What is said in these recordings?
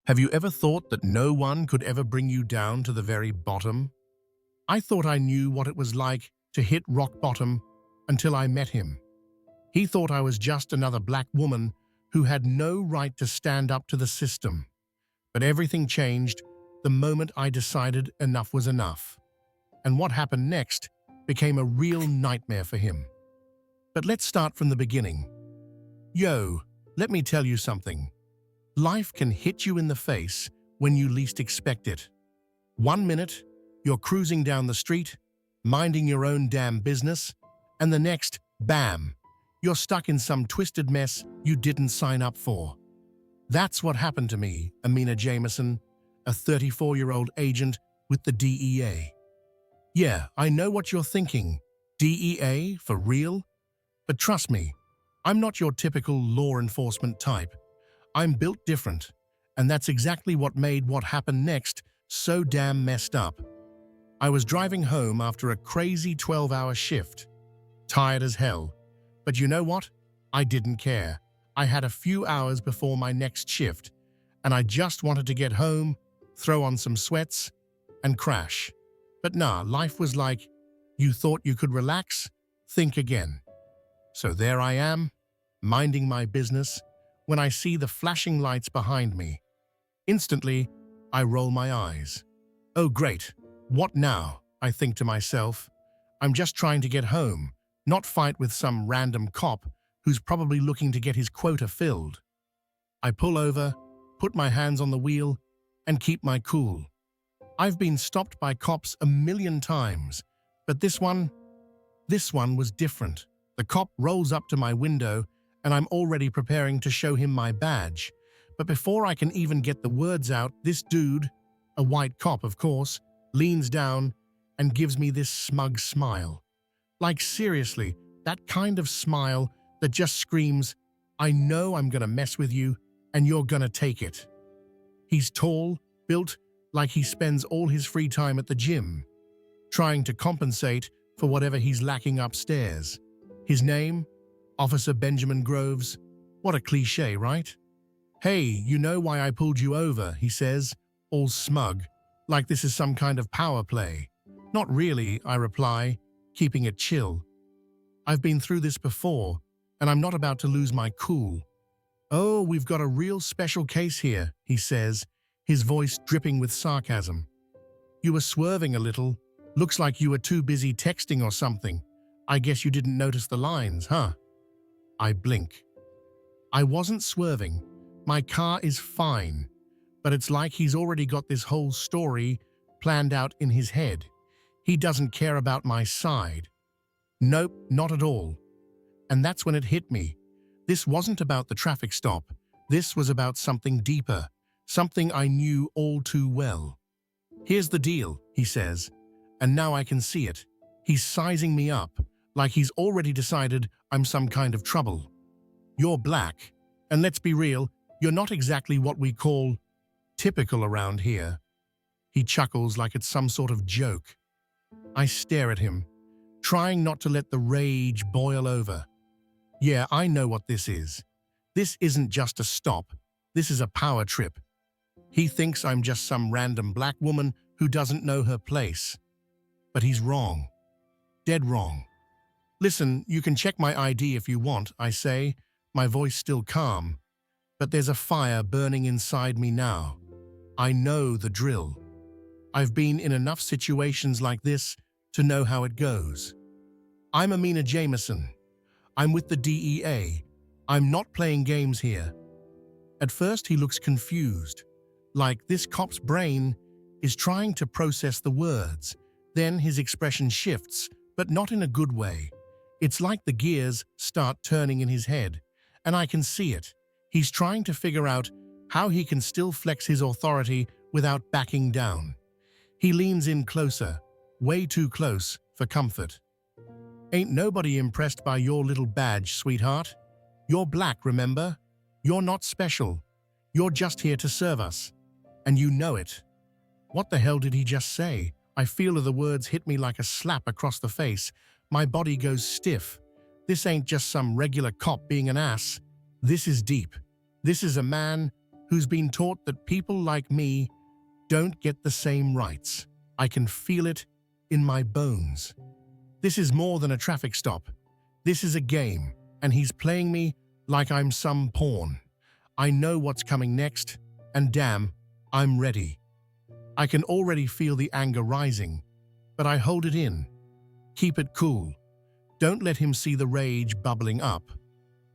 Have you ever thought that no one could ever bring you down to the very bottom? I thought I knew what it was like to hit rock bottom until I met him. He thought I was just another black woman who had no right to stand up to the system. But everything changed the moment I decided enough was enough. And what happened next became a real nightmare for him. But let's start from the beginning. Yo, let me tell you something. Life can hit you in the face when you least expect it. 1 minute, you're cruising down the street, minding your own damn business, and the next, bam, you're stuck in some twisted mess you didn't sign up for. That's what happened to me, Amina Jameson, a 34-year-old agent with the DEA. Yeah, I know what you're thinking. DEA, for real? But trust me, I'm not your typical law enforcement type. I'm built different, and that's exactly what made what happened next so damn messed up. I was driving home after a crazy 12-hour shift, tired as hell. But you know what? I didn't care. I had a few hours before my next shift, and I just wanted to get home, throw on some sweats, and crash. But nah, life was like, you thought you could relax? Think again. So there I am, minding my business, when I see the flashing lights behind me. Instantly, I roll my eyes. Oh great, what now? I think to myself. I'm just trying to get home, not fight with some random cop who's probably looking to get his quota filled. I pull over, put my hands on the wheel, and keep my cool. I've been stopped by cops a million times, but this one was different. The cop rolls up to my window, and I'm already preparing to show him my badge. But before I can even get the words out, this dude, a white cop of course, leans down and gives me this smug smile. Like seriously, that kind of smile that just screams, I know I'm gonna mess with you, and you're gonna take it. He's tall, built like he spends all his free time at the gym, trying to compensate for whatever he's lacking upstairs. His name? Officer Benjamin Groves. What a cliche, right? Hey, you know why I pulled you over, he says, all smug, like this is some kind of power play. Not really, I reply, keeping it chill. I've been through this before, and I'm not about to lose my cool. Oh, we've got a real special case here, he says, his voice dripping with sarcasm. You were swerving a little. Looks like you were too busy texting or something. I guess you didn't notice the lines, huh? I blink. I wasn't swerving. My car is fine. But it's like he's already got this whole story planned out in his head. He doesn't care about my side. Nope, not at all. And that's when it hit me. This wasn't about the traffic stop. This was about something deeper, something I knew all too well. Here's the deal, he says, and now I can see it. He's sizing me up, like he's already decided I'm some kind of trouble. You're black, and let's be real, you're not exactly what we call typical around here. He chuckles like it's some sort of joke. I stare at him, trying not to let the rage boil over. Yeah, I know what this is. This isn't just a stop. This is a power trip. He thinks I'm just some random black woman who doesn't know her place. But he's wrong. Dead wrong. Listen, you can check my ID if you want, I say, my voice still calm. But there's a fire burning inside me now. I know the drill. I've been in enough situations like this to know how it goes. I'm Amina Jameson. I'm with the DEA. I'm not playing games here. At first he looks confused, like this cop's brain is trying to process the words. Then his expression shifts, but not in a good way. It's like the gears start turning in his head, and I can see it. He's trying to figure out how he can still flex his authority without backing down. He leans in closer, way too close for comfort. Ain't nobody impressed by your little badge, sweetheart. You're black, remember? You're not special. You're just here to serve us. And you know it. What the hell did he just say? I feel the words hit me like a slap across the face. My body goes stiff. This ain't just some regular cop being an ass. This is deep. This is a man who's been taught that people like me don't get the same rights. I can feel it in my bones. This is more than a traffic stop. This is a game, and he's playing me like I'm some pawn. I know what's coming next, and damn, I'm ready. I can already feel the anger rising, but I hold it in. Keep it cool. Don't let him see the rage bubbling up.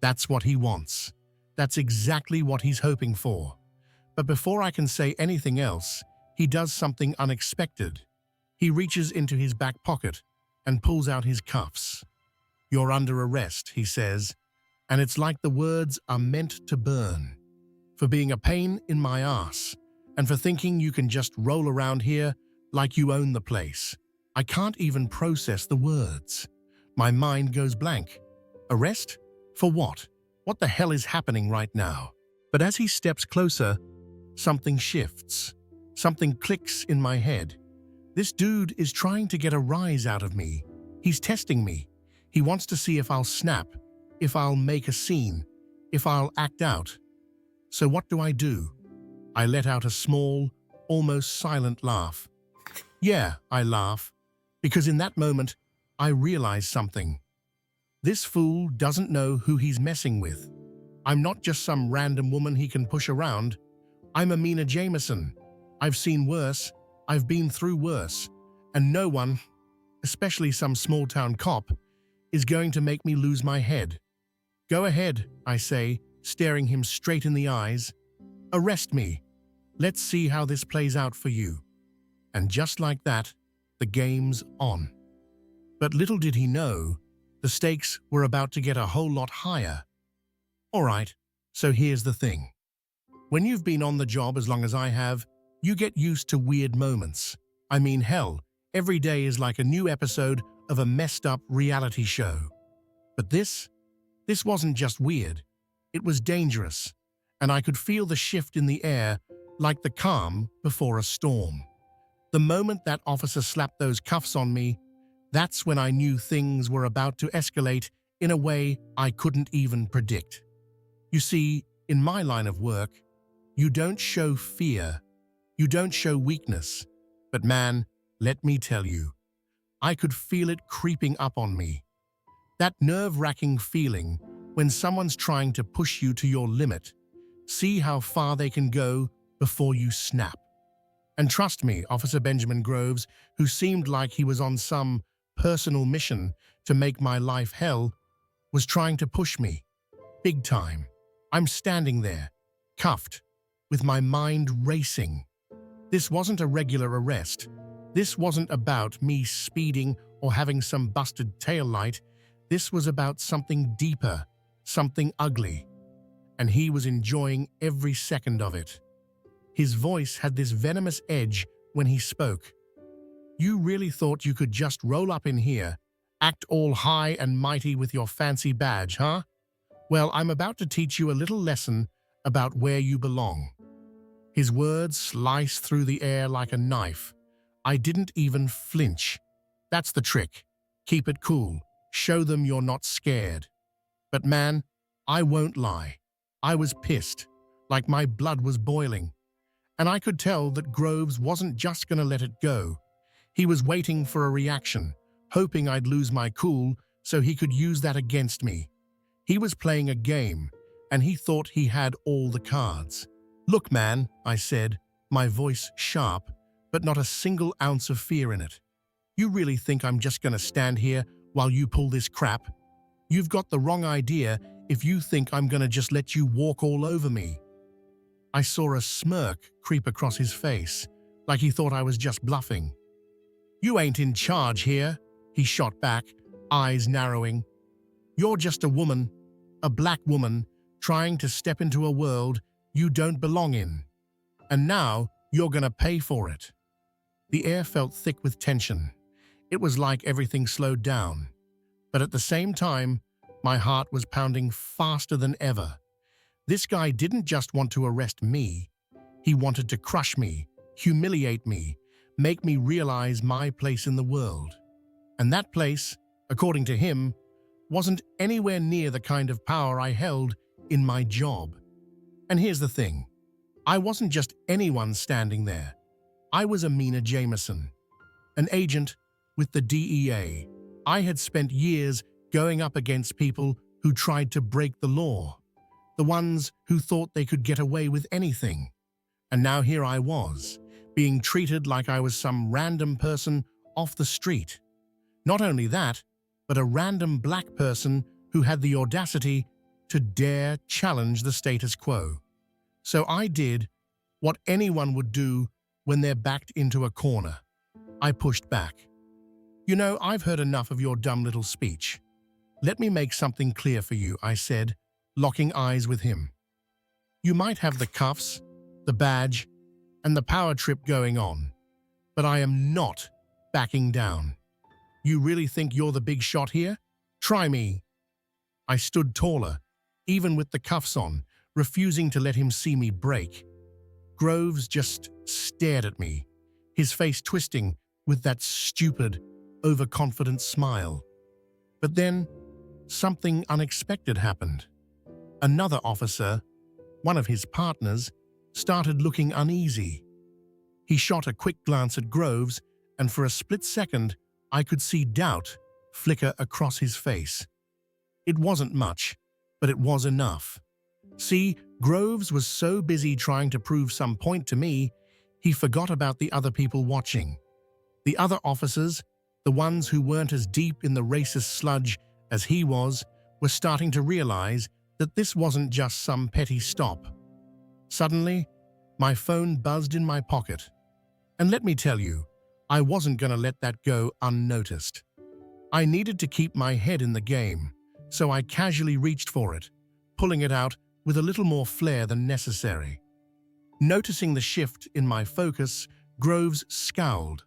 That's what he wants. That's exactly what he's hoping for. But before I can say anything else, he does something unexpected. He reaches into his back pocket and pulls out his cuffs. "You're under arrest," he says, and it's like the words are meant to burn. "For being a pain in my ass, and for thinking you can just roll around here like you own the place." I can't even process the words. My mind goes blank. Arrest? For what? What the hell is happening right now? But as he steps closer, something shifts. Something clicks in my head. This dude is trying to get a rise out of me. He's testing me. He wants to see if I'll snap, if I'll make a scene, if I'll act out. So what do? I let out a small, almost silent laugh. Yeah, I laugh, because in that moment, I realize something. This fool doesn't know who he's messing with. I'm not just some random woman he can push around. I'm Amina Jameson. I've seen worse, I've been through worse, and no one, especially some small-town cop, is going to make me lose my head. "Go ahead," I say, staring him straight in the eyes. "Arrest me. Let's see how this plays out for you." And just like that, the game's on. But little did he know, the stakes were about to get a whole lot higher. All right, so here's the thing. When you've been on the job as long as I have, you get used to weird moments. I mean, hell, every day is like a new episode of a messed up reality show. But this wasn't just weird. It was dangerous, and I could feel the shift in the air like the calm before a storm. The moment that officer slapped those cuffs on me, that's when I knew things were about to escalate in a way I couldn't even predict. You see, in my line of work, you don't show fear. You don't show weakness. But man, let me tell you, I could feel it creeping up on me. That nerve-wracking feeling when someone's trying to push you to your limit, see how far they can go before you snap. And trust me, Officer Benjamin Groves, who seemed like he was on some personal mission to make my life hell, was trying to push me. Big time. I'm standing there, cuffed, with my mind racing. This wasn't a regular arrest. This wasn't about me speeding or having some busted taillight. This was about something deeper, something ugly. And he was enjoying every second of it. His voice had this venomous edge when he spoke. "You really thought you could just roll up in here, act all high and mighty with your fancy badge, huh? Well, I'm about to teach you a little lesson about where you belong." His words sliced through the air like a knife. I didn't even flinch. That's the trick. Keep it cool. Show them you're not scared. But man, I won't lie. I was pissed, like my blood was boiling. And I could tell that Groves wasn't just going to let it go. He was waiting for a reaction, hoping I'd lose my cool so he could use that against me. He was playing a game, and he thought he had all the cards. "Look, man," I said, my voice sharp, but not a single ounce of fear in it. "You really think I'm just going to stand here while you pull this crap? You've got the wrong idea if you think I'm going to just let you walk all over me." I saw a smirk creep across his face, like he thought I was just bluffing. "You ain't in charge here," he shot back, eyes narrowing. "You're just a woman, a black woman, trying to step into a world you don't belong in. And now you're gonna pay for it." The air felt thick with tension. It was like everything slowed down. But at the same time, my heart was pounding faster than ever. This guy didn't just want to arrest me. He wanted to crush me, humiliate me, make me realize my place in the world. And that place, according to him, wasn't anywhere near the kind of power I held in my job. And here's the thing. I wasn't just anyone standing there. I was Amina Jameson, an agent with the DEA. I had spent years going up against people who tried to break the law, the ones who thought they could get away with anything. And now here I was, being treated like I was some random person off the street. Not only that, but a random black person who had the audacity to dare challenge the status quo. So I did what anyone would do when they're backed into a corner. I pushed back. You know, I've heard enough of your dumb little speech. Let me make something clear for you, I said, locking eyes with him. You might have the cuffs, the badge, and the power trip going on, but I am not backing down. You really think you're the big shot here? Try me. I stood taller, even with the cuffs on, refusing to let him see me break. Groves just stared at me, his face twisting with that stupid, overconfident smile. But then, something unexpected happened. Another officer, one of his partners, started looking uneasy. He shot a quick glance at Groves, and for a split second, I could see doubt flicker across his face. It wasn't much, but it was enough. See, Groves was so busy trying to prove some point to me, he forgot about the other people watching. The other officers, the ones who weren't as deep in the racist sludge as he was, were starting to realize that this wasn't just some petty stop. Suddenly, my phone buzzed in my pocket. And let me tell you, I wasn't going to let that go unnoticed. I needed to keep my head in the game, so I casually reached for it, pulling it out with a little more flair than necessary. Noticing the shift in my focus, Groves scowled.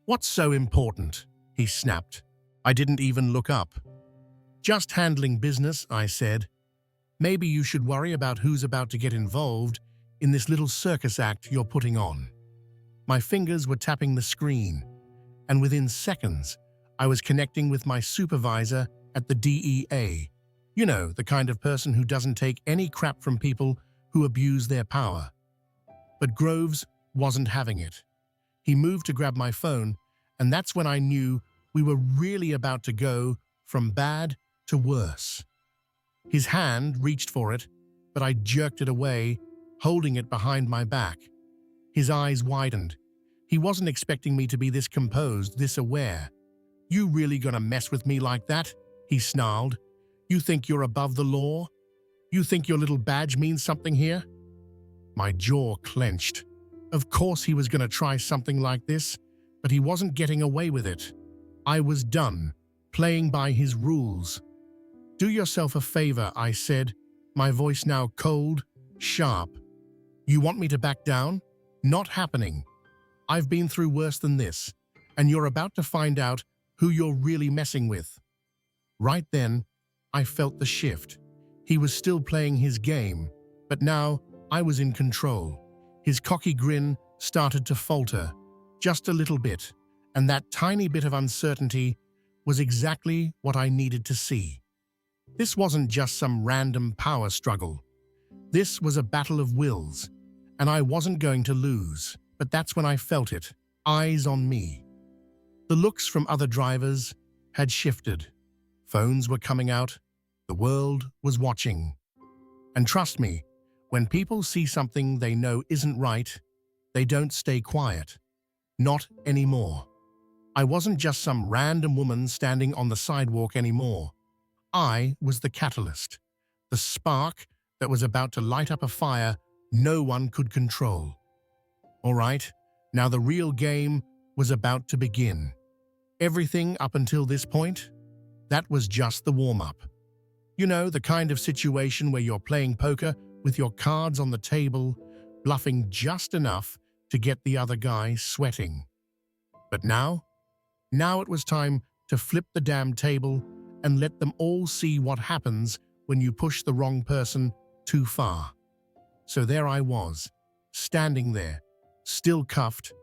"What's so important?" he snapped. I didn't even look up. "Just handling business," I said. "Maybe you should worry about who's about to get involved in this little circus act you're putting on." My fingers were tapping the screen, and within seconds, I was connecting with my supervisor at the DEA. You know, the kind of person who doesn't take any crap from people who abuse their power. But Groves wasn't having it. He moved to grab my phone, and that's when I knew we were really about to go from bad to worse. His hand reached for it, but I jerked it away, holding it behind my back. His eyes widened. He wasn't expecting me to be this composed, this aware. "You really gonna mess with me like that?" he snarled. "You think you're above the law? You think your little badge means something here?" My jaw clenched. Of course he was gonna try something like this, but he wasn't getting away with it. I was done, playing by his rules. "Do yourself a favor," I said, my voice now cold, sharp. "You want me to back down? Not happening. I've been through worse than this, and you're about to find out who you're really messing with." Right then, I felt the shift. He was still playing his game, but now I was in control. His cocky grin started to falter, just a little bit, and that tiny bit of uncertainty was exactly what I needed to see. This wasn't just some random power struggle. This was a battle of wills, and I wasn't going to lose. But that's when I felt it, eyes on me. The looks from other drivers had shifted. Phones were coming out. The world was watching. And trust me, when people see something they know isn't right, they don't stay quiet. Not anymore. I wasn't just some random woman standing on the sidewalk anymore. I was the catalyst, the spark that was about to light up a fire no one could control. All right, now the real game was about to begin. Everything up until this point, that was just the warm-up. You know, the kind of situation where you're playing poker with your cards on the table, bluffing just enough to get the other guy sweating. But now it was time to flip the damn table and let them all see what happens when you push the wrong person too far. So there I was, standing there, still cuffed,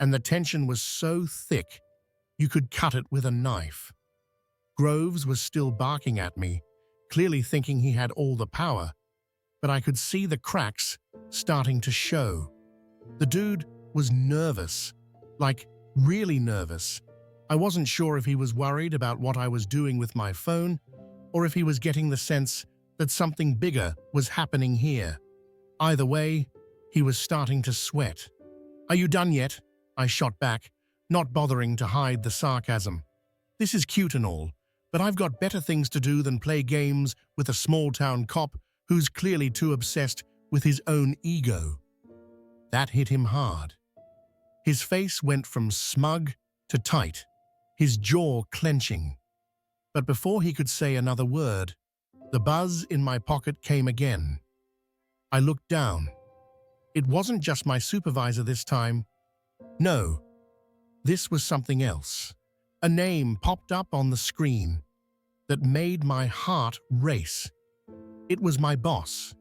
and the tension was so thick you could cut it with a knife. Groves was still barking at me, clearly thinking he had all the power, but I could see the cracks starting to show. The dude was nervous, like really nervous. I wasn't sure if he was worried about what I was doing with my phone or if he was getting the sense that something bigger was happening here. Either way, he was starting to sweat. "Are you done yet?" I shot back, not bothering to hide the sarcasm. "This is cute and all, but I've got better things to do than play games with a small-town cop who's clearly too obsessed with his own ego." That hit him hard. His face went from smug to tight, his jaw clenching. But before he could say another word, the buzz in my pocket came again. I looked down. It wasn't just my supervisor this time. No, this was something else. A name popped up on the screen that made my heart race. It was my boss,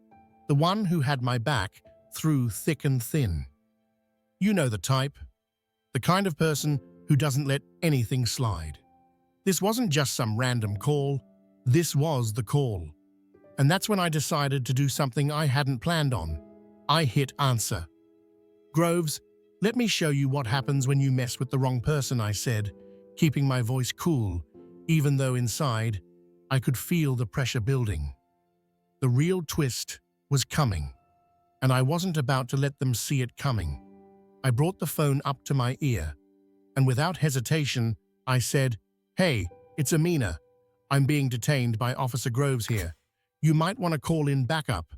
the one who had my back through thick and thin. You know the type, the kind of person who doesn't let anything slide. This wasn't just some random call, this was the call. And that's when I decided to do something I hadn't planned on. I hit answer. "Groves, let me show you what happens when you mess with the wrong person," I said, keeping my voice cool, even though inside I could feel the pressure building. The real twist was coming, and I wasn't about to let them see it coming. I brought the phone up to my ear, and without hesitation, I said, "Hey, it's Amina. I'm being detained by Officer Groves here. You might want to call in backup."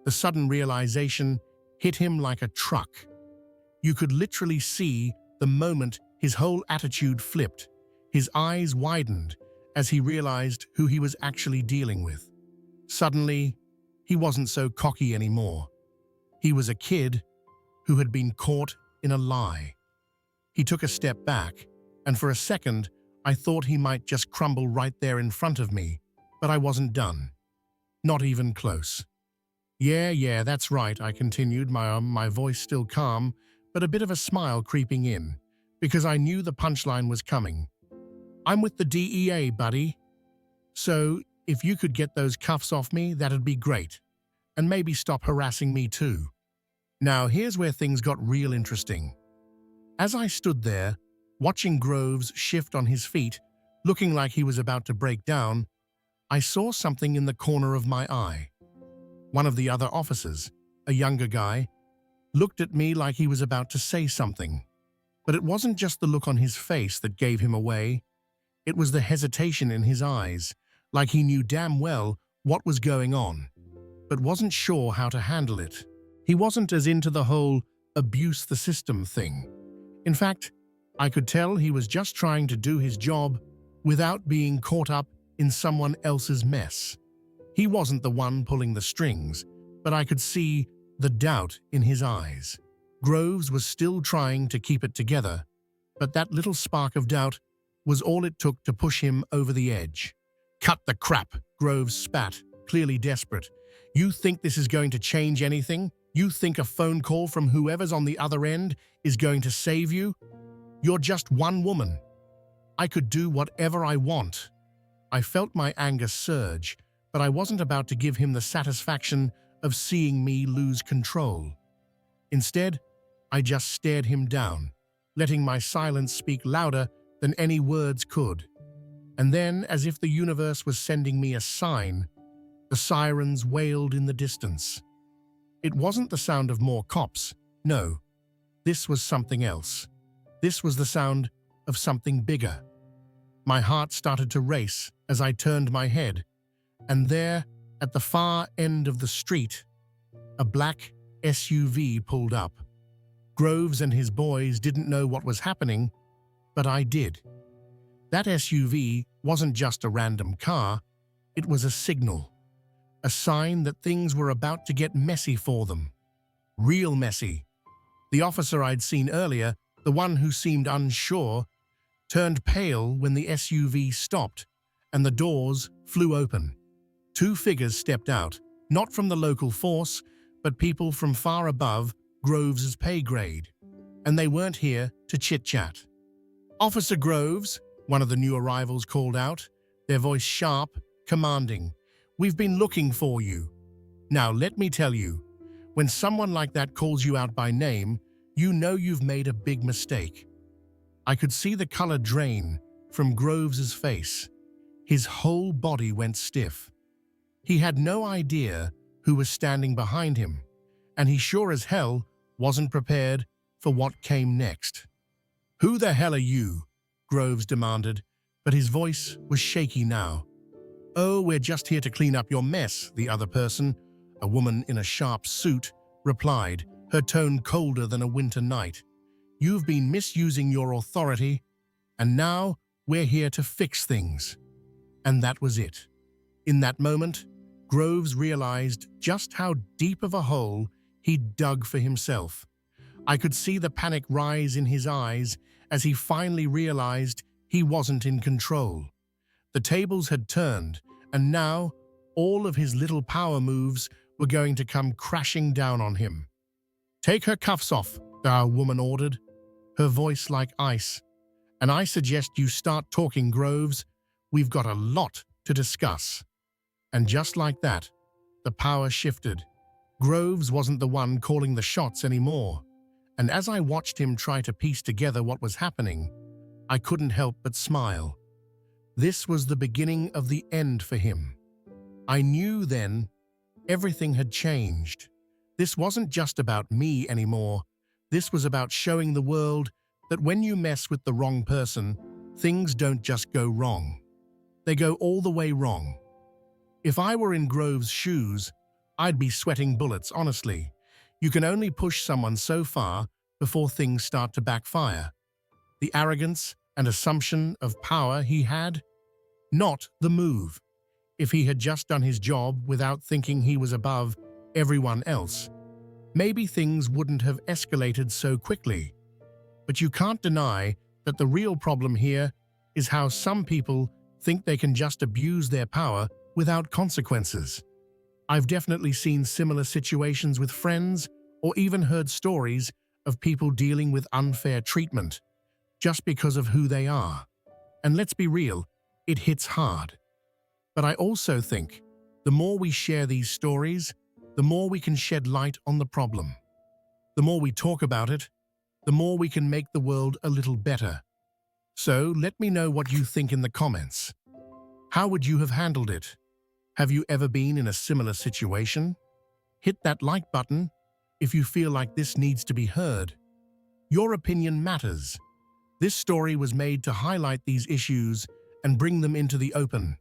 The sudden realization hit him like a truck. You could literally see the moment his whole attitude flipped. His eyes widened as he realized who he was actually dealing with. Suddenly, he wasn't so cocky anymore. He was a kid who had been caught in a lie. He took a step back, and for a second, I thought he might just crumble right there in front of me, but I wasn't done. Not even close. Yeah, that's right," I continued, my voice still calm, but a bit of a smile creeping in, because I knew the punchline was coming. "I'm with the DEA, buddy. So, if you could get those cuffs off me, that'd be great. And maybe stop harassing me too." Now, here's where things got real interesting. As I stood there, watching Groves shift on his feet, looking like he was about to break down, I saw something in the corner of my eye. One of the other officers, a younger guy, looked at me like he was about to say something. But it wasn't just the look on his face that gave him away. It was the hesitation in his eyes, like he knew damn well what was going on, but wasn't sure how to handle it. He wasn't as into the whole abuse the system thing. In fact, I could tell he was just trying to do his job without being caught up in someone else's mess. He wasn't the one pulling the strings, but I could see the doubt in his eyes. Groves was still trying to keep it together, but that little spark of doubt was all it took to push him over the edge. "Cut the crap," Groves spat, clearly desperate. "You think this is going to change anything? You think a phone call from whoever's on the other end is going to save you? You're just one woman. I could do whatever I want." I felt my anger surge, but I wasn't about to give him the satisfaction of seeing me lose control. Instead, I just stared him down, letting my silence speak louder than any words could. And then, as if the universe was sending me a sign, the sirens wailed in the distance. It wasn't the sound of more cops, no. This was something else. This was the sound of something bigger. My heart started to race as I turned my head, and there, at the far end of the street, a black SUV pulled up. Groves and his boys didn't know what was happening, but I did. That SUV wasn't just a random car, it was a signal. A sign that things were about to get messy for them. Real messy. The officer I'd seen earlier, the one who seemed unsure, turned pale when the SUV stopped and the doors flew open. Two figures stepped out, not from the local force, but people from far above Groves' pay grade. And they weren't here to chit-chat. "Officer Groves," one of the new arrivals called out, their voice sharp, commanding. "We've been looking for you." Now, let me tell you, when someone like that calls you out by name, you know you've made a big mistake. I could see the color drain from Groves's face. His whole body went stiff. He had no idea who was standing behind him, and he sure as hell wasn't prepared for what came next. "Who the hell are you?" Groves demanded, but his voice was shaky now. "Oh, we're just here to clean up your mess," the other person, a woman in a sharp suit, replied, her tone colder than a winter night. "You've been misusing your authority, and now we're here to fix things." And that was it. In that moment, Groves realized just how deep of a hole he'd dug for himself. I could see the panic rise in his eyes as he finally realized he wasn't in control. The tables had turned, and now all of his little power moves were going to come crashing down on him. "Take her cuffs off," the woman ordered, her voice like ice. "And I suggest you start talking, Groves. We've got a lot to discuss." And just like that, the power shifted. Groves wasn't the one calling the shots anymore. And as I watched him try to piece together what was happening, I couldn't help but smile. This was the beginning of the end for him. I knew then everything had changed. This wasn't just about me anymore. This was about showing the world that when you mess with the wrong person, things don't just go wrong. They go all the way wrong. If I were in Groves' shoes, I'd be sweating bullets, honestly. You can only push someone so far before things start to backfire. The arrogance and assumption of power he had? Not the move. If he had just done his job without thinking he was above everyone else, maybe things wouldn't have escalated so quickly. But you can't deny that the real problem here is how some people think they can just abuse their power without consequences. I've definitely seen similar situations with friends or even heard stories of people dealing with unfair treatment just because of who they are. And let's be real, it hits hard. But I also think the more we share these stories, the more we can shed light on the problem. The more we talk about it, the more we can make the world a little better. So let me know what you think in the comments. How would you have handled it? Have you ever been in a similar situation? Hit that like button if you feel like this needs to be heard. Your opinion matters. This story was made to highlight these issues and bring them into the open,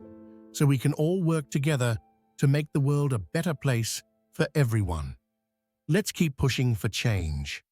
so we can all work together to make the world a better place for everyone. Let's keep pushing for change.